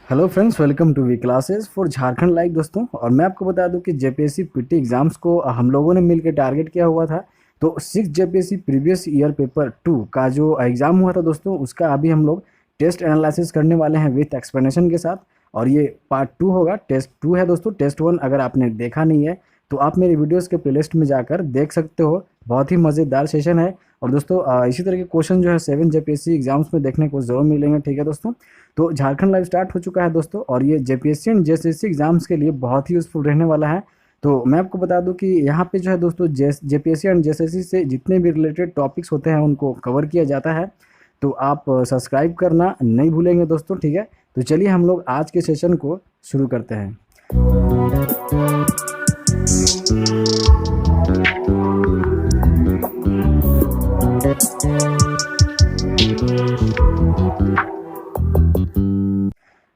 Hello friends, welcome to V classes for Jharkhand live दोस्तों। और मैं आपको बता दूं कि जेपीएससी पीटी एग्जाम्स को हम लोगों ने मिलकर टारगेट किया हुआ था। तो 6 जेपीएससी प्रीवियस ईयर पेपर 2 का जो एग्ज़ाम हुआ था दोस्तों, उसका अभी हम लोग टेस्ट एनालिसिस करने वाले हैं विथ एक्सप्लेनेशन के साथ। और ये पार्ट 2 होगा, टेस्ट 2 है दोस्तों। टेस्ट 1 अगर आपने देखा नहीं है तो आप मेरे वीडियोज़ के प्लेलिस्ट में जाकर देख सकते हो। बहुत ही मज़ेदार सेशन है। और दोस्तों इसी तरह के क्वेश्चन जो है 7 जेपीएससी एग्जाम्स में देखने को जरूर मिलेंगे, ठीक है दोस्तों। तो झारखंड लाइव स्टार्ट हो चुका है दोस्तों, और ये जेपीएससी एंड जेएसएससी एग्जाम्स के लिए बहुत ही यूजफुल रहने वाला है। तो मैं आपको बता दूं कि यहाँ पे जो है दोस्तों जेपीएससी एंड जेएसएससी से जितने भी रिलेटेड टॉपिक्स होते हैं उनको कवर किया जाता है। तो आप सब्सक्राइब करना नहीं भूलेंगे दोस्तों, ठीक है। तो चलिए हम लोग आज के सेशन को शुरू करते हैं।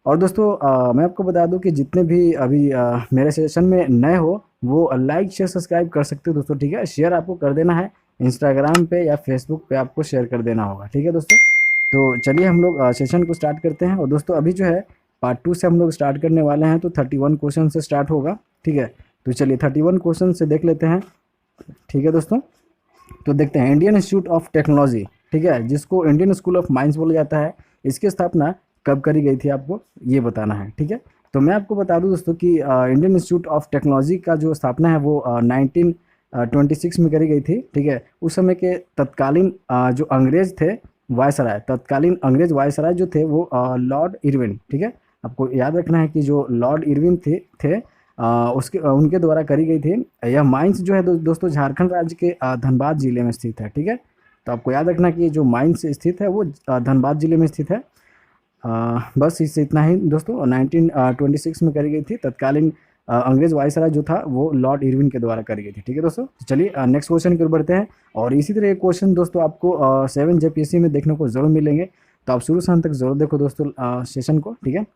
और दोस्तों मैं आपको बता दूं कि जितने भी अभी मेरे सेशन में नए हो वो लाइक शेयर सब्सक्राइब कर सकते हो दोस्तों, ठीक है। शेयर आपको कर देना है, इंस्टाग्राम पे या फेसबुक पे आपको शेयर कर देना होगा, ठीक है दोस्तों। तो चलिए हम लोग सेशन को स्टार्ट करते हैं। और दोस्तों अभी जो है पार्ट 2 से हम लोग स्टार्ट करने वाले हैं। तो 31 क्वेश्चन से स्टार्ट होगा, ठीक है। तो चलिए 31 क्वेश्चन से देख लेते हैं, ठीक है दोस्तों। तो देखते हैं, इंडियन इंस्टीट्यूट ऑफ टेक्नोलॉजी, ठीक है, जिसको इंडियन स्कूल ऑफ माइंस बोला जाता है, इसकी स्थापना कब करी गई थी आपको ये बताना है, ठीक है। तो मैं आपको बता दूं दोस्तों कि इंडियन इंस्टीट्यूट ऑफ टेक्नोलॉजी का जो स्थापना है वो 1926 में करी गई थी, ठीक है। उस समय के तत्कालीन जो अंग्रेज थे वायसराय, तत्कालीन अंग्रेज वायसराय जो थे वो लॉर्ड इरविन, ठीक है। आपको याद रखना है कि जो लॉर्ड इरविन थे उसके उनके द्वारा करी गई थी। यह माइंस जो है दोस्तों झारखंड राज्य के धनबाद जिले में स्थित है, ठीक है। तो आपको याद रखना कि जो माइंस स्थित है वो धनबाद जिले में स्थित है। बस इससे इतना ही दोस्तों। 1926 में करी गई थी। तत्कालीन अंग्रेज वायसराय जो था वो लॉर्ड इरविन के द्वारा करी गई थी, ठीक है दोस्तों। तो चलिए नेक्स्ट क्वेश्चन की ओर बढ़ते हैं। और इसी तरह एक क्वेश्चन दोस्तों आपको 7 जेपीएससी में देखने को जरूर मिलेंगे। तो आप शुरू से अंत तक जरूर देखो दोस्तों सेशन को, ठीक है।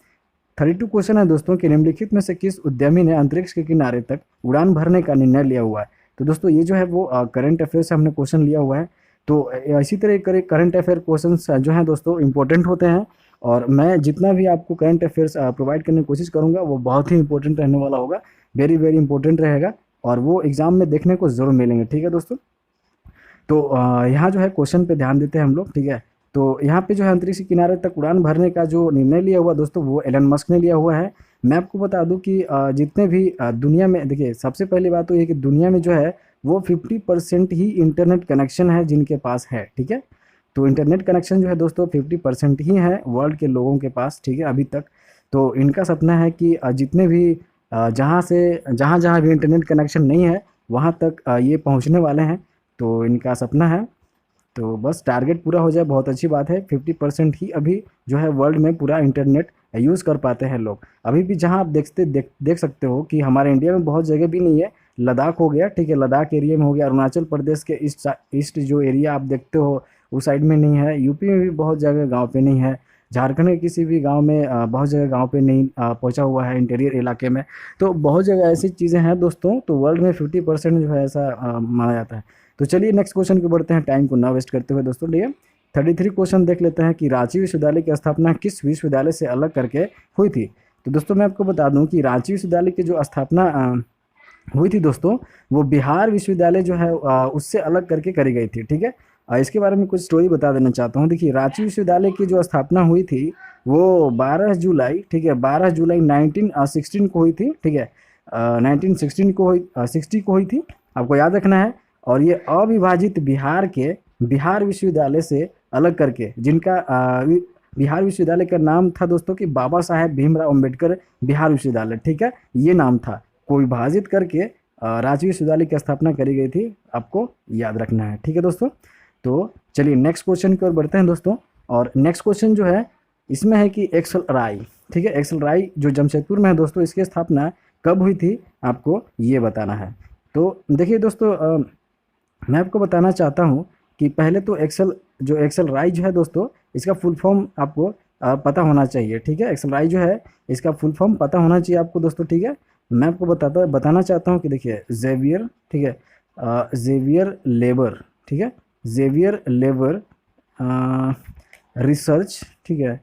32 क्वेश्चन है दोस्तों कि निम्नलिखित में से किस उद्यमी ने अंतरिक्ष के किनारे तक उड़ान भरने का निर्णय लिया हुआ है। तो दोस्तों ये जो है वो करंट अफेयर से हमने क्वेश्चन लिया हुआ है। तो इसी तरह करंट अफेयर क्वेश्चन जो हैं दोस्तों इंपॉर्टेंट होते हैं। और मैं जितना भी आपको करंट अफेयर्स प्रोवाइड करने की कोशिश करूंगा वो बहुत ही इंपॉर्टेंट रहने वाला होगा, वेरी वेरी इंपॉर्टेंट रहेगा। और वो एग्जाम में देखने को जरूर मिलेंगे, ठीक है दोस्तों। तो यहाँ जो है क्वेश्चन पे ध्यान देते हैं हम लोग, ठीक है। तो यहाँ पे जो है अंतरिक्ष के किनारे तक उड़ान भरने का जो निर्णय लिया हुआ दोस्तों वो एलन मस्क ने लिया हुआ है। मैं आपको बता दूं कि जितने भी दुनिया में, देखिए सबसे पहली बात तो ये कि दुनिया में जो है वो 50% ही इंटरनेट कनेक्शन है जिनके पास है, ठीक है। तो इंटरनेट कनेक्शन जो है दोस्तों 50% ही है वर्ल्ड के लोगों के पास, ठीक है, अभी तक। तो इनका सपना है कि जितने भी जहाँ जहाँ भी इंटरनेट कनेक्शन नहीं है वहाँ तक ये पहुँचने वाले हैं। तो इनका सपना है। तो बस टारगेट पूरा हो जाए बहुत अच्छी बात है। 50% ही अभी जो है वर्ल्ड में पूरा इंटरनेट यूज़ कर पाते हैं लोग। अभी भी जहां आप देख सकते हो कि हमारे इंडिया में बहुत जगह भी नहीं है। लद्दाख हो गया, ठीक है, लद्दाख एरिया में हो गया। अरुणाचल प्रदेश के ईस्ट जो एरिया आप देखते हो उस साइड में नहीं है। यूपी में भी बहुत जगह गाँव पे नहीं है। झारखंड के किसी भी गांव में बहुत जगह गांव पे नहीं पहुंचा हुआ है इंटीरियर इलाके में। तो बहुत जगह ऐसी चीज़ें हैं दोस्तों। तो वर्ल्ड में 50% जो है ऐसा माना जाता है। तो चलिए नेक्स्ट क्वेश्चन की बढ़ते हैं, टाइम को ना वेस्ट करते हुए दोस्तों, ठीक है। 33 क्वेश्चन देख लेते हैं कि रांची विश्वविद्यालय की स्थापना किस विश्वविद्यालय से अलग करके हुई थी। तो दोस्तों मैं आपको बता दूं कि रांची विश्वविद्यालय की जो स्थापना हुई थी दोस्तों वो बिहार विश्वविद्यालय जो है उससे अलग करके करी गई थी, ठीक है। इसके बारे में कुछ स्टोरी बता देना चाहता हूँ। देखिए रांची विश्वविद्यालय की जो स्थापना हुई थी वो 12 जुलाई, ठीक है, 12 जुलाई 1916 को हुई थी, ठीक है। 1916 को हुई, 60 को हुई थी, आपको याद रखना है। और ये अविभाजित बिहार के बिहार विश्वविद्यालय से अलग करके, जिनका बिहार विश्वविद्यालय का नाम था दोस्तों कि बाबा साहेब भीमराव अंबेडकर बिहार विश्वविद्यालय, ठीक है, ये नाम था। को विभाजित करके रांची विश्वविद्यालय की स्थापना करी गई थी, आपको याद रखना है, ठीक है दोस्तों। तो चलिए नेक्स्ट क्वेश्चन की ओर बढ़ते हैं दोस्तों। और नेक्स्ट क्वेश्चन जो है इसमें है कि एक्सल राय, ठीक है, एक्सल राय जो जमशेदपुर में है दोस्तों, इसकी स्थापना कब हुई थी आपको ये बताना है। तो देखिए दोस्तों मैं आपको बताना चाहता हूँ कि पहले तो एक्सल राय जो है दोस्तों इसका फुल फॉर्म आपको पता होना चाहिए, ठीक है। एक्सल राय जो है इसका फुल फॉर्म पता होना चाहिए आपको दोस्तों, ठीक है। मैं आपको बताना चाहता हूँ कि देखिए जेवियर, ठीक है, जेवियर लेबर, ठीक है, जेवियर लेबर रिसर्च, ठीक है,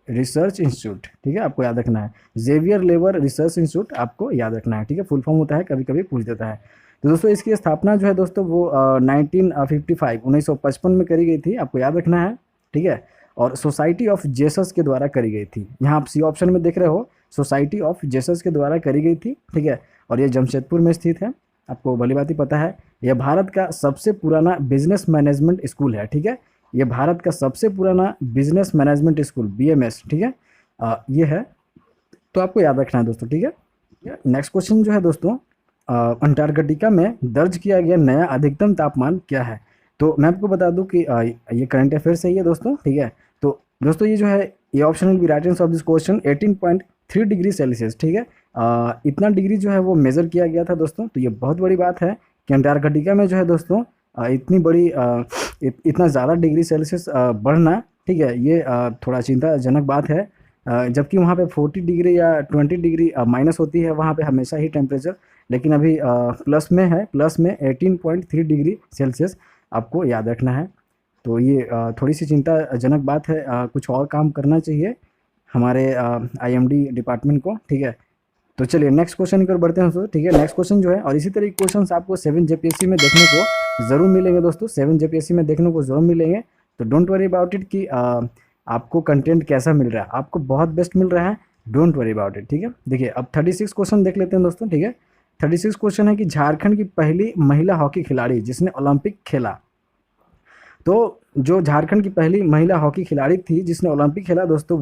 रिसर्च इंस्टीट्यूट, ठीक है, आपको याद रखना है। जेवियर लेबर रिसर्च इंस्टीट्यूट आपको याद रखना है, ठीक है, फुल फॉर्म होता है, कभी कभी पूछ देता है। तो दोस्तों इसकी स्थापना जो है दोस्तों वो 1955 में करी गई थी, आपको याद रखना है, ठीक है। और सोसाइटी ऑफ जेसस के द्वारा करी गई थी, यहाँ आप सी ऑप्शन में देख रहे हो, सोसाइटी ऑफ जेसस के द्वारा करी गई थी, ठीक है। और ये जमशेदपुर में स्थित है, आपको भली भांति पता है। यह भारत का सबसे पुराना बिजनेस मैनेजमेंट स्कूल है, ठीक है, ये भारत का सबसे पुराना बिजनेस मैनेजमेंट स्कूल BMS, ठीक है, ये है, तो आपको याद रखना है दोस्तों, ठीक है। नेक्स्ट क्वेश्चन जो है दोस्तों, अंटार्कटिका में दर्ज किया गया नया अधिकतम तापमान क्या है। तो मैं आपको बता दूं कि ये करंट अफेयर से ही है दोस्तों, ठीक है। तो दोस्तों ये जो है, ये option will be right answer of this question 18.3 degree Celsius, ठीक है। इतना डिग्री जो है वो मेज़र किया गया था दोस्तों। तो ये बहुत बड़ी बात है कि अंटार्कटिका में जो है दोस्तों इतनी बड़ी इतना ज़्यादा डिग्री सेल्सियस बढ़ना, ठीक है, ये थोड़ा चिंताजनक बात है। जबकि वहाँ पे 40 डिग्री या 20 डिग्री माइनस होती है वहाँ पे हमेशा ही टेम्परेचर, लेकिन अभी प्लस में है, प्लस में 18.3 डिग्री सेल्सियस आपको याद रखना है। तो ये थोड़ी सी चिंताजनक बात है, कुछ और काम करना चाहिए हमारे IMD डिपार्टमेंट को, ठीक है। तो चलिए नेक्स्ट क्वेश्चन की ओर बढ़ते हैं दोस्तों, ठीक है। नेक्स्ट क्वेश्चन जो है, और इसी तरह के क्वेश्चन आपको 7 JPSC में देखने को ज़रूर मिलेंगे दोस्तों, 7 JPSC में देखने को ज़रूर मिलेंगे। तो डोंट वरी अबाउट इट कि आपको कंटेंट कैसा मिल रहा है, आपको बहुत बेस्ट मिल रहा है, डोंट वरी अबाउट इट, ठीक है। देखिए अब 36 क्वेश्चन देख लेते हैं दोस्तों, ठीक है। 36 क्वेश्चन है कि झारखंड की पहली महिला हॉकी खिलाड़ी जिसने ओलंपिक खेला। तो जो झारखंड की पहली महिला हॉकी खिलाड़ी थी जिसने ओलंपिक खेला दोस्तों,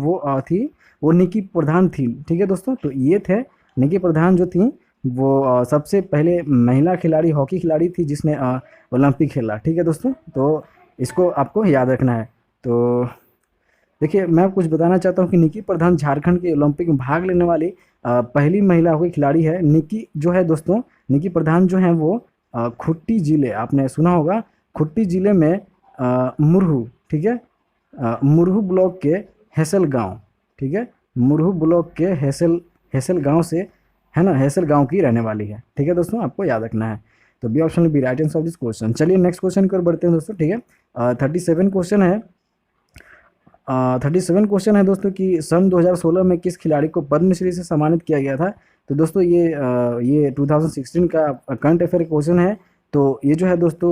वो निकी प्रधान थी, ठीक है दोस्तों। तो ये थे निकी प्रधान जो थी वो सबसे पहले महिला खिलाड़ी, हॉकी खिलाड़ी थी जिसने ओलंपिक खेला, ठीक है दोस्तों। तो इसको आपको याद रखना है। तो देखिए मैं कुछ बताना चाहता हूँ कि निकी प्रधान झारखंड के ओलंपिक में भाग लेने वाली पहली महिला हॉकी खिलाड़ी है। निकी जो है दोस्तों, निकी प्रधान जो है वो खुट्टी जिले, आपने सुना होगा, खुट्टी जिले में मुरहू, ठीक है, मुरहू ब्लॉक के हैसल गांव, ठीक है, मुरहू ब्लॉक के हैसल गांव से, है ना, हैसल गांव की रहने वाली है, ठीक है दोस्तों, आपको याद रखना है। तो B option B right answer of this question. चलिए नेक्स्ट क्वेश्चन की ओर बढ़ते हैं दोस्तों, ठीक है। 37 क्वेश्चन है, 37 क्वेश्चन है दोस्तों कि सन 2016 में किस खिलाड़ी को पद्मश्री से सम्मानित किया गया था। तो दोस्तों ये 2016 का करंट अफेयर क्वेश्चन है। तो ये जो है दोस्तों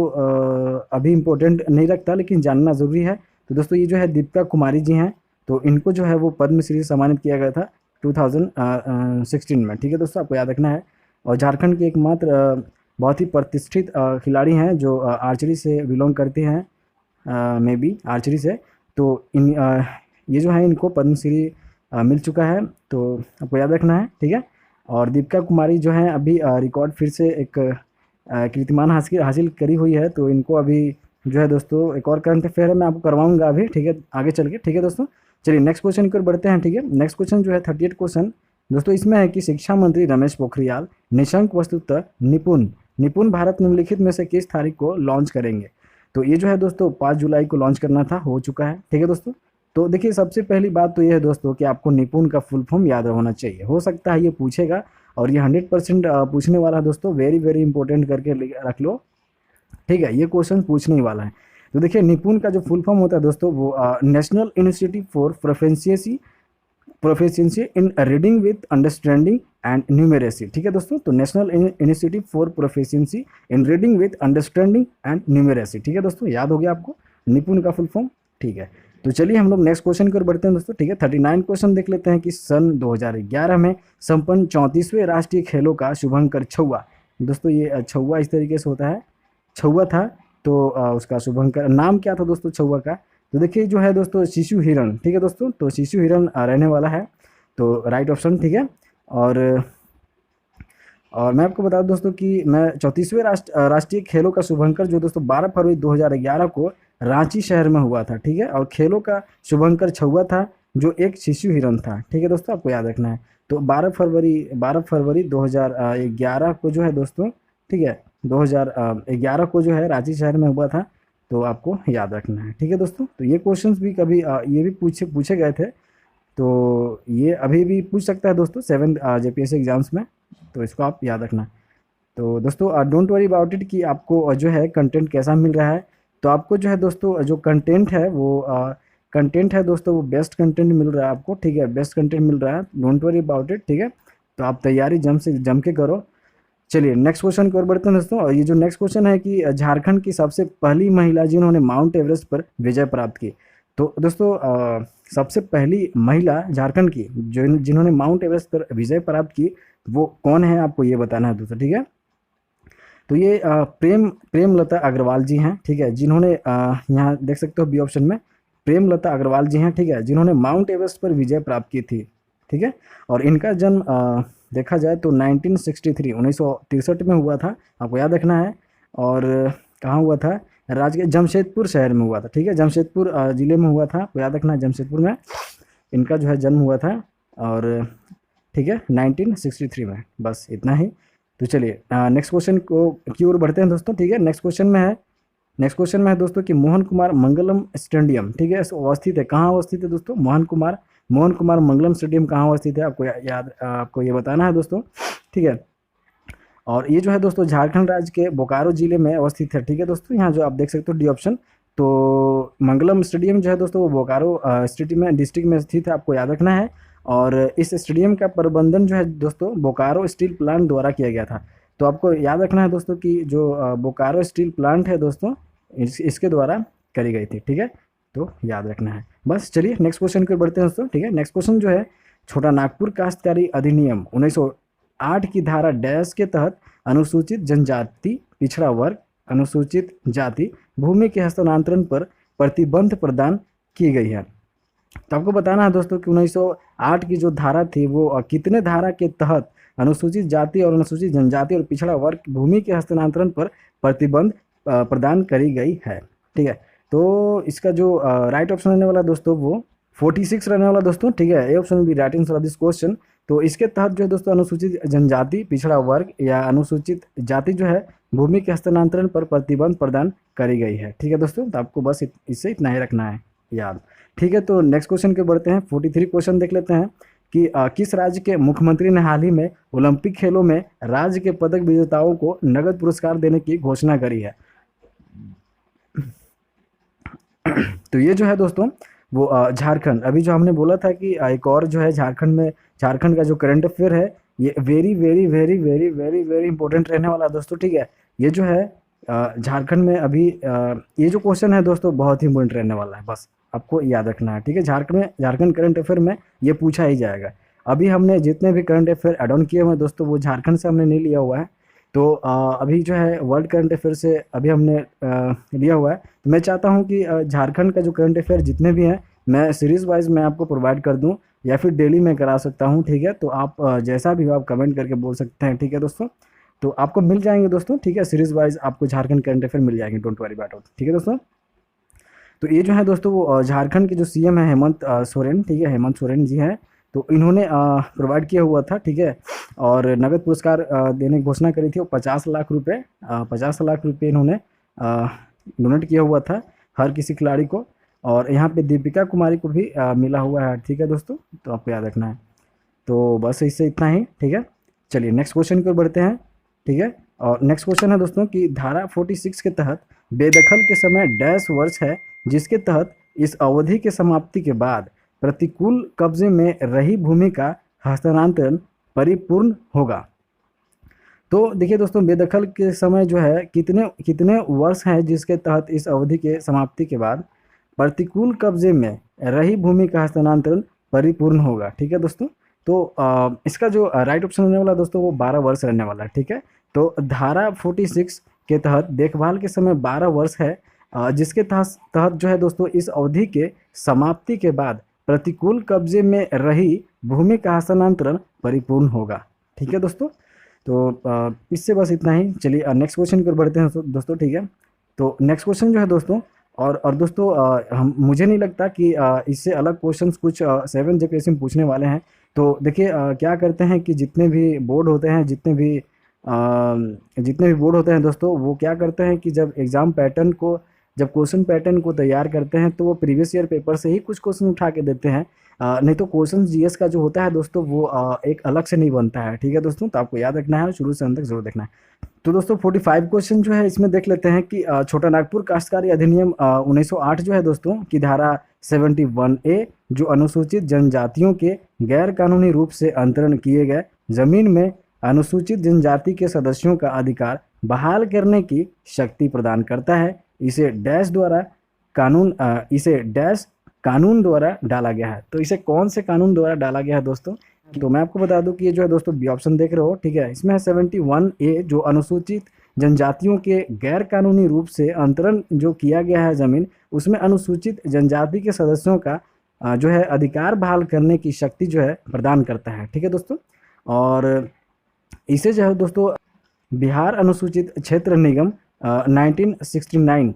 अभी इम्पोर्टेंट नहीं रखता, लेकिन जानना ज़रूरी है। तो दोस्तों ये जो है दीपिका कुमारी जी हैं, तो इनको जो है वो पद्मश्री से सम्मानित किया गया था 2016 में, ठीक है दोस्तों, आपको याद रखना है। और झारखंड के एकमात्र बहुत ही प्रतिष्ठित खिलाड़ी हैं जो आर्चरी से बिलोंग करते हैं, मे बी आर्चरी से। तो ये जो है इनको पद्मश्री मिल चुका है, तो आपको याद रखना है, ठीक है। और दीपिका कुमारी जो है अभी रिकॉर्ड फिर से एक कीर्तिमान हासिल करी हुई है। तो इनको अभी जो है दोस्तों एक और करंट अफेयर है, मैं आपको करवाऊंगा अभी, ठीक है, आगे चल के, ठीक है दोस्तों। चलिए नेक्स्ट क्वेश्चन की ओर बढ़ते हैं, ठीक है। नेक्स्ट क्वेश्चन जो है 38 क्वेश्चन दोस्तों, इसमें है कि शिक्षा मंत्री रमेश पोखरियाल निशंक वस्तुतः निपुण भारत निम्नलिखित में से किस तारीख को लॉन्च करेंगे। तो ये जो है दोस्तों 5 जुलाई को लॉन्च करना था, हो चुका है, ठीक है दोस्तों। तो देखिए सबसे पहली बात तो ये है दोस्तों कि आपको निपुण का फुल फॉर्म याद होना चाहिए, हो सकता है ये पूछेगा, और ये 100% पूछने वाला है दोस्तों, वेरी वेरी इंपॉर्टेंट करके रख लो, ठीक है, ये क्वेश्चन पूछने ही वाला है। तो देखिए निपुण का जो फुल फॉर्म होता है दोस्तों वो national institute for proficiency in reading with understanding and numeracy, ठीक है दोस्तों। तो national institute for proficiency in reading with understanding and numeracy, ठीक है दोस्तों, याद हो गया आपको निपुण का फुल फॉर्म, ठीक है। तो चलिए हम लोग नेक्स्ट क्वेश्चन की ओर बढ़ते हैं दोस्तों, ठीक है। 39 क्वेश्चन देख लेते हैं कि सन 2011 में संपन्न 34वें राष्ट्रीय खेलों का शुभंकर छुआ। दोस्तों ये छुआ इस तरीके से होता है, छुआ था, तो उसका शुभंकर नाम क्या था दोस्तों छुआ का। तो देखिए जो है दोस्तों शिशु हिरण, ठीक है दोस्तों, तो शिशु हिरण रहने वाला है, तो राइट ऑप्शन, ठीक है। और मैं आपको बता दूं दोस्तों कि मैं 34वें राष्ट्रीय खेलों का शुभंकर जो दोस्तों 12 फरवरी 2011 को रांची शहर में हुआ था, ठीक है। और खेलों का शुभंकर छुआ था जो एक शिशु हिरण था, ठीक है दोस्तों, आपको याद रखना है। तो 12 फरवरी 2011 को जो है दोस्तों, ठीक है, 2011 को जो है रांची शहर में हुआ था, तो आपको याद रखना है, ठीक है दोस्तों। तो ये क्वेश्चंस भी कभी ये भी पूछे गए थे, तो ये अभी भी पूछ सकता है दोस्तों 7 JPSC एग्जाम्स में, तो इसको आप याद रखना। तो दोस्तों डोंट वरी अबाउट इट कि आपको जो है कंटेंट कैसा मिल रहा है। तो आपको जो है दोस्तों जो कंटेंट है वो कंटेंट है दोस्तों वो बेस्ट कंटेंट मिल रहा है आपको, ठीक है, बेस्ट कंटेंट मिल रहा है, डोंट वरी अबाउट इट, ठीक है। तो आप तैयारी जम के करो। चलिए नेक्स्ट क्वेश्चन की ओर बढ़ते हैं दोस्तों। और ये जो नेक्स्ट क्वेश्चन है कि झारखंड की सबसे पहली महिला जिन्होंने माउंट एवरेस्ट पर विजय प्राप्त की। तो दोस्तों सबसे पहली महिला झारखंड की जो जिन्होंने माउंट एवरेस्ट पर विजय प्राप्त की वो कौन है, आपको ये बताना है दोस्तों, ठीक है। तो ये प्रेमलता अग्रवाल जी हैं, ठीक है, जिन्होंने यहाँ देख सकते हो बी ऑप्शन में प्रेमलता अग्रवाल जी हैं, ठीक है, जिन्होंने माउंट एवरेस्ट पर विजय प्राप्त की थी, ठीक है। और इनका जन्म देखा जाए तो 1963 1963 में हुआ था, आपको याद रखना है। और कहाँ हुआ था, राज्य के जमशेदपुर शहर में हुआ था, ठीक है, जमशेदपुर ज़िले में हुआ था, आपको याद रखना है, जमशेदपुर में इनका जो है जन्म हुआ था। और ठीक है 1963 में, बस इतना ही। तो चलिए नेक्स्ट क्वेश्चन को की ओर बढ़ते हैं दोस्तों, ठीक है। नेक्स्ट क्वेश्चन में है दोस्तों कि मोहन कुमार मंगलम स्टेडियम, ठीक है, अवस्थित है, कहाँ अवस्थित है दोस्तों, मोहन कुमार मंगलम स्टेडियम कहाँ अवस्थित है, आपको याद आपको ये बताना है दोस्तों, ठीक है। और ये जो है दोस्तों झारखंड राज्य के बोकारो जिले में अवस्थित है, ठीक है दोस्तों, यहाँ जो आप देख सकते हो डी ऑप्शन। तो मंगलम स्टेडियम जो है दोस्तों वो बोकारो डिस्ट्रिक्ट में स्थित है, आपको याद रखना है। और इस स्टेडियम का प्रबंधन जो है दोस्तों बोकारो स्टील प्लांट द्वारा किया गया था। तो आपको याद रखना है दोस्तों कि जो बोकारो स्टील प्लांट है दोस्तों इसके द्वारा करी गई थी, ठीक है, तो याद रखना है। बस चलिए नेक्स्ट क्वेश्चन की ओर बढ़ते हैं दोस्तों, ठीक है। नेक्स्ट क्वेश्चन जो है छोटा नागपुर काश्तकारी अधिनियम 1908 की धारा डैश के तहत अनुसूचित जनजाति पिछड़ा वर्ग अनुसूचित जाति भूमि के हस्तांतरण पर प्रतिबंध प्रदान की गई है। तो आपको बताना है दोस्तों कि 1908 की जो धारा थी वो कितने धारा के तहत अनुसूचित जाति और अनुसूचित जनजाति और पिछड़ा वर्ग भूमि के हस्तांतरण पर प्रतिबंध प्रदान करी गई है, ठीक है। तो इसका जो राइट ऑप्शन रहने वाला दोस्तों वो 46 रहने वाला दोस्तों, ठीक है, A option will be right answer of this question. तो इसके तहत जो है दोस्तों अनुसूचित जनजाति पिछड़ा वर्ग या अनुसूचित जाति जो है भूमि के हस्तांतरण पर प्रतिबंध प्रदान करी गई है, ठीक है दोस्तों। तो आपको बस इससे इतना ही रखना है याद, ठीक है। तो नेक्स्ट क्वेश्चन के बढ़ते हैं, 43 क्वेश्चन देख लेते हैं कि किस राज्य के मुख्यमंत्री ने हाल ही में ओलंपिक खेलों में राज्य के पदक विजेताओं को नगद पुरस्कार देने की घोषणा करी है। तो ये जो है दोस्तों वो झारखंड, अभी जो हमने बोला था कि एक और जो है झारखंड का जो करंट अफेयर है ये very very very very very very important रहने वाला है दोस्तों, ठीक है। ये जो है झारखंड में अभी ये जो क्वेश्चन है दोस्तों बहुत ही इंपॉर्टेंट रहने वाला है, बस आपको याद रखना है, ठीक है। झारखंड करंट अफेयर में ये पूछा ही जाएगा। अभी हमने जितने भी करंट अफेयर एड ऑन किए हुए हैं दोस्तों वो झारखंड से हमने नहीं लिया हुआ है। तो अभी जो है वर्ल्ड करंट अफेयर से अभी हमने लिया हुआ है। तो मैं चाहता हूँ कि झारखंड का जो करंट अफेयर जितने भी हैं मैं सीरीज़ वाइज मैं आपको प्रोवाइड कर दूँ या फिर डेली में करा सकता हूँ, ठीक है। तो आप जैसा भी हो आप कमेंट करके बोल सकते हैं, ठीक है दोस्तों। तो आपको मिल जाएंगे दोस्तों, ठीक है, सीरीज़ वाइज आपको झारखंड करंट अफेयर मिल जाएंगे, डोंट वरी अबाउट इट, ठीक है दोस्तों। तो ये जो है दोस्तों वो झारखंड के जो सीएम है हेमंत सोरेन, ठीक है, हेमंत सोरेन जी हैं। तो इन्होंने प्रोवाइड किया हुआ था, ठीक है। और नगद पुरस्कार देने की घोषणा करी थी, वो 50 लाख रुपए 50 लाख रुपए इन्होंने डोनेट किया हुआ था हर किसी खिलाड़ी को। और यहाँ पे दीपिका कुमारी को भी मिला हुआ है, ठीक है दोस्तों, तो आपको याद रखना है। तो बस इससे इतना ही, ठीक है। चलिए नेक्स्ट क्वेश्चन की ओर बढ़ते हैं, ठीक है। और नेक्स्ट क्वेश्चन है दोस्तों कि धारा 46 के तहत बेदखल के समय डैश वर्ष है जिसके तहत इस अवधि के समाप्ति के बाद प्रतिकूल कब्जे में रही भूमि का हस्तांतरण परिपूर्ण होगा। तो देखिए दोस्तों बेदखल के समय जो है कितने कितने वर्ष हैं जिसके तहत इस अवधि के समाप्ति के बाद प्रतिकूल कब्जे में रही भूमि का हस्तांतरण परिपूर्ण होगा, ठीक है दोस्तों। तो इसका जो राइट ऑप्शन रहने वाला दोस्तों वो 12 वर्ष रहने वाला है, ठीक है। तो धारा 46 के तहत देखभाल के समय 12 वर्ष है जिसके तहत जो है दोस्तों इस अवधि के समाप्ति के बाद प्रतिकूल कब्जे में रही भूमि का हस्तांतरण परिपूर्ण होगा, ठीक है दोस्तों। तो इससे बस इतना ही। चलिए नेक्स्ट क्वेश्चन की ओर बढ़ते हैं दोस्तों, ठीक है। तो नेक्स्ट क्वेश्चन जो है दोस्तों और दोस्तों हम मुझे नहीं लगता कि इससे अलग क्वेश्चंस कुछ 7 जेपीएससी में पूछने वाले हैं। तो देखिए क्या करते हैं कि जितने भी बोर्ड होते हैं जितने भी बोर्ड होते हैं दोस्तों वो क्या करते हैं कि जब एग्ज़ाम पैटर्न को जब क्वेश्चन पैटर्न को तैयार करते हैं तो वो प्रीवियस ईयर पेपर से ही कुछ क्वेश्चन उठा के देते हैं। नहीं तो क्वेश्चन जीएस का जो होता है दोस्तों वो एक अलग से नहीं बनता है। ठीक है दोस्तों, तो आपको याद रखना है, शुरू से अंत तक जरूर देखना है। तो दोस्तों 45 क्वेश्चन जो है इसमें देख लेते हैं कि छोटा नागपुर काश्तकारी अधिनियम 1908 जो है दोस्तों की धारा 71A जो अनुसूचित जनजातियों के गैर कानूनी रूप से अंतरण किए गए जमीन में अनुसूचित जनजाति के सदस्यों का अधिकार बहाल करने की शक्ति प्रदान करता है। इसे डैश कानून द्वारा डाला गया है। तो इसे कौन से कानून द्वारा डाला गया है दोस्तों? तो मैं आपको बता दूं कि ये जो है दोस्तों बी ऑप्शन देख रहे हो, ठीक है, इसमें है 71A जो अनुसूचित जनजातियों के गैर कानूनी रूप से अंतरण जो किया गया है जमीन, उसमें अनुसूचित जनजाति के सदस्यों का जो है अधिकार बहाल करने की शक्ति जो है प्रदान करता है। ठीक है दोस्तों, और इसे जो है दोस्तों बिहार अनुसूचित क्षेत्र निगम 1969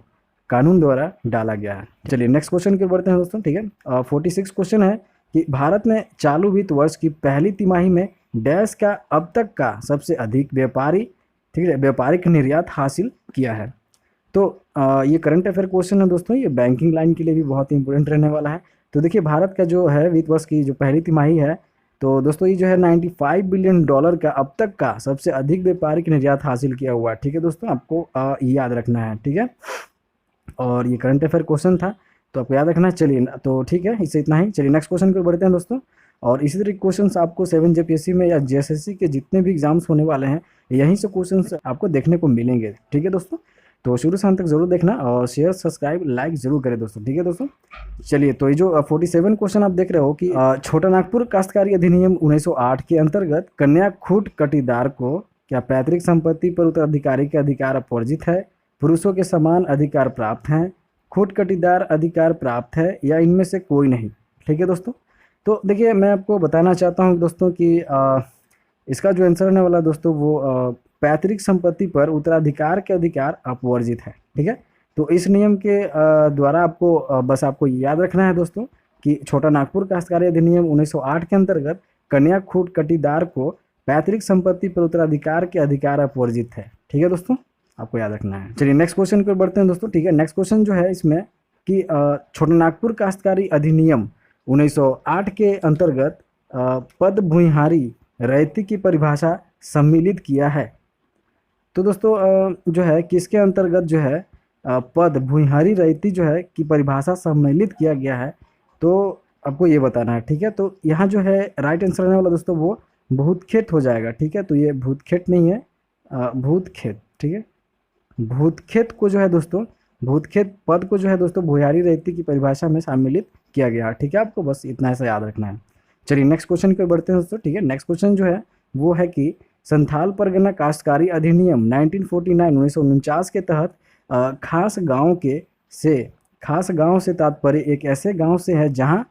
कानून द्वारा डाला गया है। चलिए नेक्स्ट क्वेश्चन की ओर बढ़ते हैं दोस्तों। ठीक है, 46 क्वेश्चन है कि भारत ने चालू वित्त वर्ष की पहली तिमाही में डैश का अब तक का सबसे अधिक व्यापारिक निर्यात हासिल किया है। तो ये करंट अफेयर क्वेश्चन है दोस्तों, ये बैंकिंग लाइन के लिए भी बहुत इंपॉर्टेंट रहने वाला है। तो देखिए भारत का जो है वित्त वर्ष की जो पहली तिमाही है, तो दोस्तों ये जो है $95 बिलियन का अब तक का सबसे अधिक व्यापारिक निर्यात हासिल किया हुआ है। ठीक है दोस्तों, आपको याद रखना है। ठीक है, और ये करंट अफेयर क्वेश्चन था तो आपको याद रखना है। चलिए तो ठीक है, इससे इतना ही। चलिए नेक्स्ट क्वेश्चन को बढ़ते हैं दोस्तों। और इसी तरह क्वेश्चंस आपको 7 जेपीएससी में या जेएसएससी के जितने भी एग्जाम्स होने वाले हैं यहीं से क्वेश्चंस आपको देखने को मिलेंगे। ठीक है दोस्तों, तो शुरू से अंत तक जरूर देखना और शेयर सब्सक्राइब लाइक जरूर करें दोस्तों। ठीक है दोस्तों, चलिए तो ये जो 47 क्वेश्चन आप देख रहे हो कि छोटा नागपुर काश्तकारी अधिनियम 1908 के अंतर्गत कन्या खूट कटीदार को क्या पैतृक संपत्ति पर उत्तराधिकारी के अधिकार अपवर्जित है, पुरुषों के समान अधिकार प्राप्त हैं, खूट कटीदार अधिकार प्राप्त है या इनमें से कोई नहीं। ठीक है दोस्तों, तो देखिए मैं आपको बताना चाहता हूँ दोस्तों कि इसका जो आंसर होने वाला दोस्तों वो पैतृक संपत्ति पर उत्तराधिकार के अधिकार अपवर्जित है। ठीक है, तो इस नियम के द्वारा आपको बस आपको याद रखना है दोस्तों कि छोटा नागपुर काश्तकारी अधिनियम 1908 के अंतर्गत कन्या खूट कटीदार को पैतृक संपत्ति पर उत्तराधिकार के अधिकार अपवर्जित है। ठीक है दोस्तों, आपको याद रखना है। चलिए नेक्स्ट क्वेश्चन पर बढ़ते हैं दोस्तों। ठीक है, नेक्स्ट क्वेश्चन जो है इसमें कि छोटा नागपुर काश्तकारी अधिनियम 1908 के अंतर्गत पद भूमिहारी रैयती की परिभाषा सम्मिलित किया है। तो दोस्तों जो है किसके अंतर्गत जो है पद भूमिहारी रैयती जो है की परिभाषा सम्मिलित किया गया है, तो आपको ये बताना है। ठीक है, तो यहाँ जो है राइट आंसर रहने वाला दोस्तों वो भूतखेत हो जाएगा। ठीक है, तो ये भूतखेत नहीं है, भूतखेत। ठीक है, भूतखेत को जो है दोस्तों, भूतखेत पद को जो है दोस्तों भूमिहारी रैयती की परिभाषा में सम्मिलित किया गया। ठीक है, आपको बस इतना ऐसा याद रखना है। चलिए नेक्स्ट क्वेश्चन की ओर बढ़ते हैं दोस्तों। ठीक है, नेक्स्ट क्वेश्चन जो है वो है कि संथाल परगना काश्तकारी अधिनियम 1949 के तहत खास गांव से तात्पर्य एक ऐसे गांव से है जहां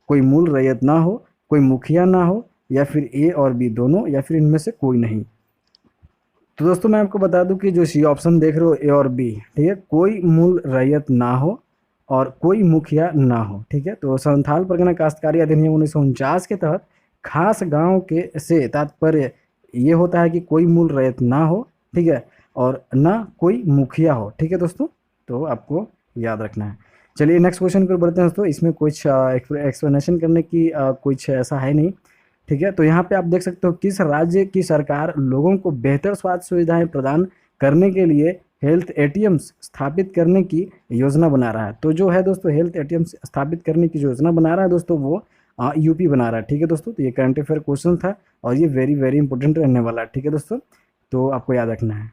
कोई मूल रैयत ना हो, कोई मुखिया ना हो, या फिर ए और बी दोनों, या फिर इनमें से कोई नहीं। तो दोस्तों मैं आपको बता दूं कि जो सी ऑप्शन देख रहे हो ए और बी, ठीक है, कोई मूल रैयत ना हो और कोई मुखिया ना हो। ठीक है, तो संथाल परगना काश्तकारी अधिनियम 1949 के तहत खास गांव के से तात्पर्य ये होता है कि कोई मूल रैयत ना हो, ठीक है, और ना कोई मुखिया हो। ठीक है दोस्तों, तो आपको याद रखना है। चलिए नेक्स्ट क्वेश्चन पर बढ़ते हैं दोस्तों। इसमें कुछ एक्सप्लेनेशन करने की कुछ ऐसा है नहीं। ठीक है, तो यहाँ पे आप देख सकते हो किस राज्य की सरकार लोगों को बेहतर स्वास्थ्य सुविधाएं प्रदान करने के लिए हेल्थ एटीएम्स स्थापित करने की योजना बना रहा है। तो जो है दोस्तों हेल्थ एटीएम्स स्थापित करने की योजना बना रहा है दोस्तों वो यूपी बना रहा है। ठीक है दोस्तों, तो ये करंट अफेयर क्वेश्चन था और ये वेरी वेरी इंपॉर्टेंट रहने वाला है। ठीक है दोस्तों, तो आपको याद रखना है।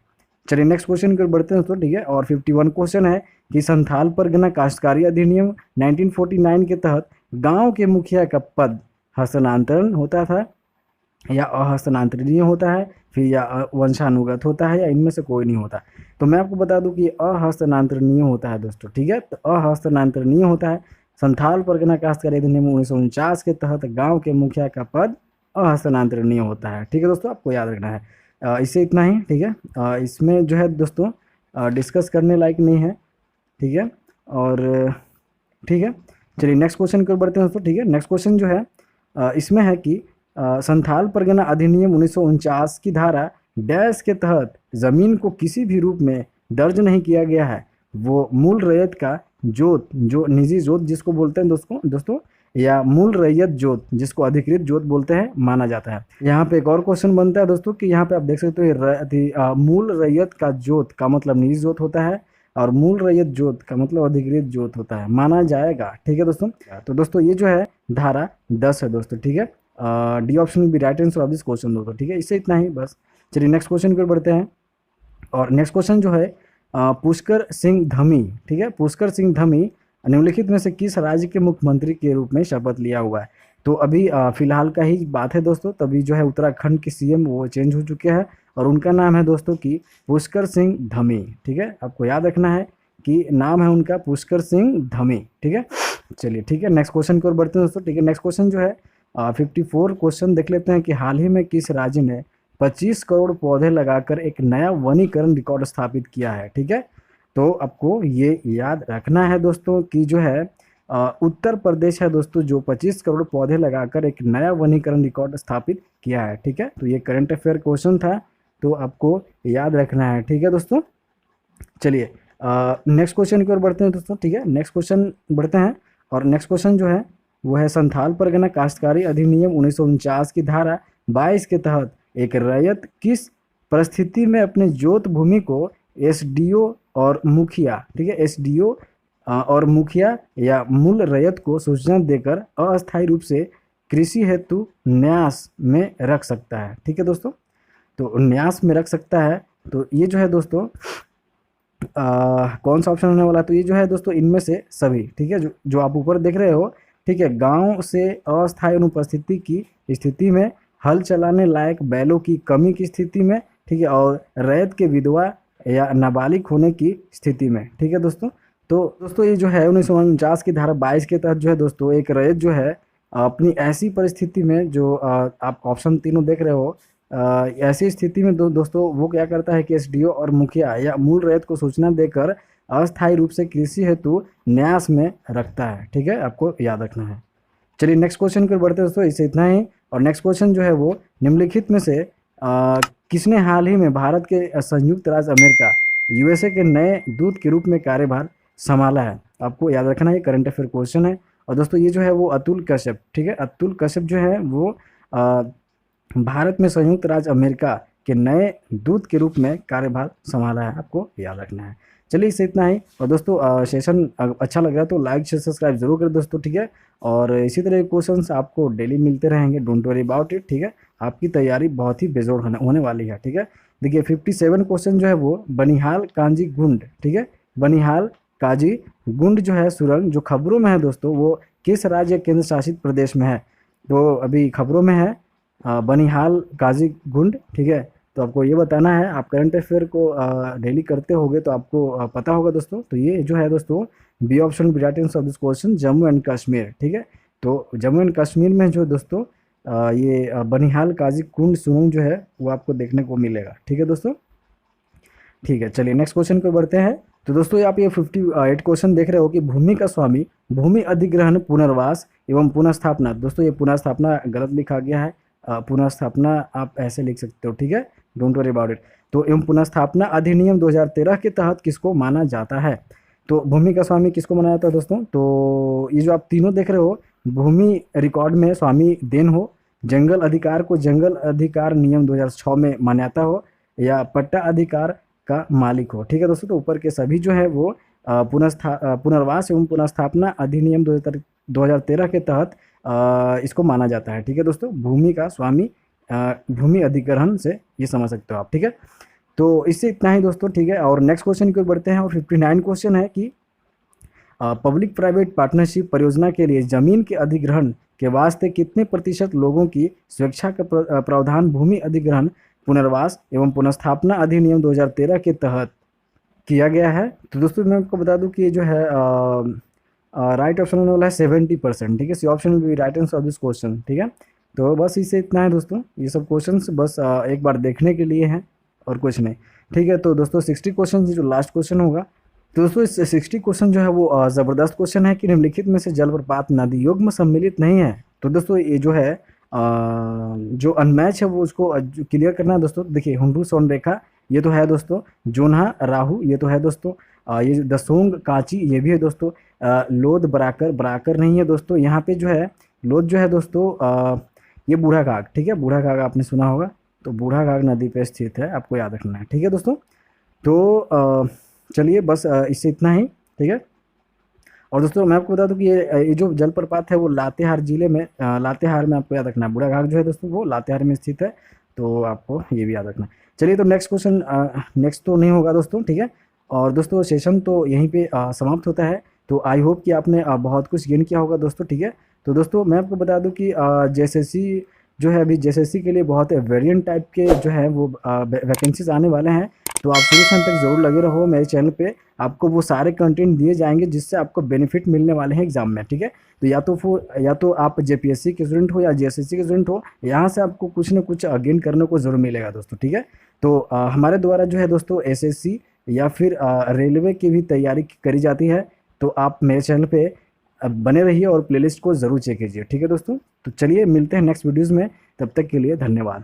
चलिए नेक्स्ट क्वेश्चन की ओर बढ़ते हैं दोस्तों। ठीक है, और 51 क्वेश्चन है कि संथाल परगना काश्तकारी अधिनियम 1949 के तहत गांव के मुखिया का पद हस्तांतरण होता था या अहस्तांतरणीय होता है, फिर या वंशानुगत होता है, या इनमें से कोई नहीं होता। तो मैं आपको बता दूं कि अहस्तांतरणीय होता है दोस्तों। ठीक है, तो अहस्तांतरणीय होता है। संथाल परगना काश्तकारी अधिनियम 1949 के तहत गांव के मुखिया का पद अहस्तांतरणीय होता है। ठीक है दोस्तों, आपको याद रखना है। इससे इतना ही। ठीक है, इसमें जो है दोस्तों डिस्कस करने लायक नहीं है। ठीक है, और ठीक है, चलिए नेक्स्ट क्वेश्चन की ओर बढ़ते हैं दोस्तों। ठीक है, नेक्स्ट क्वेश्चन जो है इसमें है कि संथाल परगना अधिनियम 1949 की धारा डैश के तहत जमीन को किसी भी रूप में दर्ज नहीं किया गया है, वो मूल रैयत का जोत, जो निजी जोत जिसको बोलते हैं दोस्तों, या मूल रैयत जोत जिसको अधिकृत जोत बोलते हैं माना जाता है। यहाँ पे एक और क्वेश्चन बनता है दोस्तों कि यहाँ पे आप देख सकते हो मूल रैयत का जोत का मतलब निजी जोत होता है और मूल रैयत जोत का मतलब अधिकृत जोत होता है, माना जाएगा। ठीक है दोस्तों। तो दोस्तों ये जो है धारा 10 है दोस्तों। ठीक है, D option will be right answer of this question दोस्तों। ठीक है, इससे इतना ही बस। चलिए नेक्स्ट क्वेश्चन की ओर बढ़ते हैं। और नेक्स्ट क्वेश्चन जो है पुष्कर सिंह धमी। ठीक है, पुष्कर सिंह धमी निम्नलिखित में से किस राज्य के मुख्यमंत्री के रूप में शपथ लिया हुआ है? तो अभी फिलहाल का ही बात है दोस्तों, तभी जो है उत्तराखंड के सीएम वो चेंज हो चुके हैं और उनका नाम है दोस्तों कि पुष्कर सिंह धमी। ठीक है, आपको याद रखना है कि नाम है उनका पुष्कर सिंह धमी। ठीक है, चलिए ठीक है, नेक्स्ट क्वेश्चन की ओर बढ़ते हैं दोस्तों। ठीक है, नेक्स्ट क्वेश्चन जो है 54 क्वेश्चन देख लेते हैं कि हाल ही में किस राज्य ने 25 करोड़ पौधे लगाकर एक नया वनीकरण रिकॉर्ड स्थापित किया है? ठीक है, तो आपको ये याद रखना है दोस्तों कि जो है उत्तर प्रदेश है दोस्तों जो 25 करोड़ पौधे लगाकर एक नया वनीकरण रिकॉर्ड स्थापित किया है। ठीक है, तो ये करंट अफेयर क्वेश्चन था, तो आपको याद रखना है। ठीक है दोस्तों, चलिए नेक्स्ट क्वेश्चन की ओर बढ़ते हैं दोस्तों। ठीक है, नेक्स्ट क्वेश्चन बढ़ते हैं और नेक्स्ट क्वेश्चन जो है वो है संथाल परगना काश्तकारी अधिनियम 1949 की धारा 22 के तहत एक रैयत किस परिस्थिति में अपने जोत भूमि को एसडीओ और मुखिया, ठीक है, एसडीओ और मुखिया या मूल रैयत को सूचना देकर अस्थायी रूप से कृषि हेतु न्यास में रख सकता है? ठीक है दोस्तों, तो न्यास में रख सकता है। तो ये जो है दोस्तों कौन सा ऑप्शन होने वाला है? तो ये जो है दोस्तों इनमें से सभी। ठीक है, जो आप ऊपर देख रहे हो, ठीक है, गांव से अस्थायी अनुपस्थिति की स्थिति में, हल चलाने लायक बैलों की कमी की स्थिति में, ठीक है, और रैयत के विधवा या नाबालिग होने की स्थिति में। ठीक है दोस्तों, तो दोस्तों ये जो है 1949 की धारा 22 के तहत जो है दोस्तों एक रैयत जो है अपनी ऐसी परिस्थिति में, जो आप ऑप्शन तीनों देख रहे हो, ऐसी स्थिति में दोस्तों वो क्या करता है कि एसडीओ और मुखिया या मूल रैयत को सूचना देकर अस्थायी रूप से कृषि हेतु न्यास में रखता है। ठीक है, आपको याद रखना है। चलिए नेक्स्ट क्वेश्चन की बढ़ते हैं दोस्तों, इससे इतना ही। और नेक्स्ट क्वेश्चन जो है वो निम्नलिखित में से किसने हाल ही में भारत के संयुक्त राज्य अमेरिका यूएसए के नए दूत के रूप में कार्यभार संभाला है? आपको याद रखना है, करंट अफेयर क्वेश्चन है। और दोस्तों ये जो है वो अतुल कश्यप। ठीक है, अतुल कश्यप जो है वो भारत में संयुक्त राज्य अमेरिका के नए दूत के रूप में कार्यभार संभाला है, आपको याद रखना है। चलिए इससे इतना ही। और दोस्तों सेशन अच्छा लग रहा है तो लाइक शेयर सब्सक्राइब जरूर करें दोस्तों। ठीक है, और इसी तरह के क्वेश्चंस आपको डेली मिलते रहेंगे, डोंट वरी अबाउट इट। ठीक है, आपकी तैयारी बहुत ही बेजोड़ होने वाली है। ठीक है, देखिए 57 क्वेश्चन जो है वो बनिहाल कांजी गुंड, ठीक है, बनिहाल काजी गुंड जो है सुरंग जो खबरों में है दोस्तों वो किस राज्य केंद्र शासित प्रदेश में है? तो अभी खबरों में है बनिहाल काजी गुंड। ठीक है, तो आपको ये बताना है, आप करंट अफेयर को डेली करते होगे तो आपको पता होगा दोस्तों। तो ये जो है दोस्तों B option B right answer of this question Jammu and Kashmir. ठीक है, तो जम्मू एंड कश्मीर में जो दोस्तों ये बनिहाल काजी कुंड सुरंग जो है वो आपको देखने को मिलेगा। ठीक है दोस्तों, ठीक है, चलिए नेक्स्ट क्वेश्चन को बढ़ते हैं। तो दोस्तों आप ये 58 क्वेश्चन देख रहे हो कि भूमि का स्वामी भूमि अधिग्रहण पुनर्वास एवं पुनर्स्थापना। दोस्तों ये पुनर्स्थापना गलत लिखा गया है, पुनर्स्थापना आप ऐसे लिख सकते हो। ठीक है, डोंट वरी अबाउट इट। तो एवं पुनर्स्थापना अधिनियम 2013 के तहत किसको माना जाता है? तो भूमि का स्वामी किसको माना जाता है दोस्तों? तो ये जो आप तीनों देख रहे हो, भूमि रिकॉर्ड में स्वामी देन हो, जंगल अधिकार को जंगल अधिकार नियम 2006 में मान्यता हो, या पट्टा अधिकार का मालिक हो। ठीक है दोस्तों, तो ऊपर के सभी जो है वो पुनर्वास एवं पुनर्स्थापना अधिनियम 2013 के तहत इसको माना जाता है। ठीक है दोस्तों, भूमि का स्वामी भूमि अधिग्रहण से ये समझ सकते हो आप। ठीक है, तो इससे इतना ही दोस्तों। ठीक है, और नेक्स्ट क्वेश्चन की ओर बढ़ते हैं। और 59 क्वेश्चन है कि पब्लिक प्राइवेट पार्टनरशिप परियोजना के लिए जमीन के अधिग्रहण के वास्ते कितने प्रतिशत लोगों की स्वेच्छा का प्रावधान भूमि अधिग्रहण पुनर्वास एवं पुनर्स्थापना अधिनियम 2013 के तहत किया गया है? तो दोस्तों मैं आपको बता दूं कि ये जो है राइट ऑप्शन होने वाला है 70%। ठीक है, C option will be right answer of this question. ठीक है, तो बस इससे इतना है दोस्तों, ये सब क्वेश्चंस बस एक बार देखने के लिए हैं और कुछ नहीं। ठीक है, तो दोस्तों 60 क्वेश्चन जो लास्ट क्वेश्चन होगा। तो दोस्तों इस 60 क्वेश्चन जो है वो ज़बरदस्त क्वेश्चन है कि निम्नलिखित में से जलप्रपात नदी योग में सम्मिलित नहीं है। तो दोस्तों ये जो है जो अनमैच है वो उसको क्लियर करना है दोस्तों। देखिए हुंडू सोन रेखा ये तो है दोस्तों, जोन्हा राहू ये तो है दोस्तों, ये दसोंग काची ये भी है दोस्तों। लोध बराकर, बराकर नहीं है दोस्तों, यहाँ पे जो है लोध जो है दोस्तों ये बूढ़ा घाघ, ठीक है, बूढ़ा घाघ आपने सुना होगा, तो बूढ़ा घाघ नदी पे स्थित है, आपको याद रखना है, ठीक है दोस्तों। तो चलिए बस इससे इतना ही, ठीक है। और दोस्तों मैं आपको बता दूं कि ये जो जलप्रपात है वो लातेहार जिले में, लातेहार में आपको याद रखना है, बूढ़ा घाघ जो है दोस्तों वो लातेहार में स्थित है, तो आपको ये भी याद रखना है। चलिए तो नेक्स्ट क्वेश्चन, नेक्स्ट तो नहीं होगा दोस्तों, ठीक है। और दोस्तों सेशन तो यहीं पे समाप्त होता है। तो आई होप कि आपने बहुत कुछ गेन किया होगा दोस्तों, ठीक है। तो दोस्तों मैं आपको बता दूं कि जेएसएससी जो है, अभी जेएसएससी के लिए बहुत वेरिएंट टाइप के जो है वो वैकेंसीज आने वाले हैं। तो आप शुरू से अंत तक जरूर लगे रहो मेरे चैनल पे, आपको वो सारे कंटेंट दिए जाएंगे जिससे आपको बेनिफिट मिलने वाले हैं एग्जाम में, ठीक है। तो या तो आप जेपीएससी के स्टूडेंट हो या जेएसएससी के स्टूडेंट हो, यहाँ से आपको कुछ ना कुछ गेन करने को जरूर मिलेगा दोस्तों, ठीक है। तो हमारे द्वारा जो है दोस्तों एसएससी या फिर रेलवे की भी तैयारी करी जाती है। तो आप मेरे चैनल पे बने रहिए और प्लेलिस्ट को ज़रूर चेक कीजिए, ठीक है दोस्तों। तो चलिए मिलते हैं नेक्स्ट वीडियोज़ में, तब तक के लिए धन्यवाद।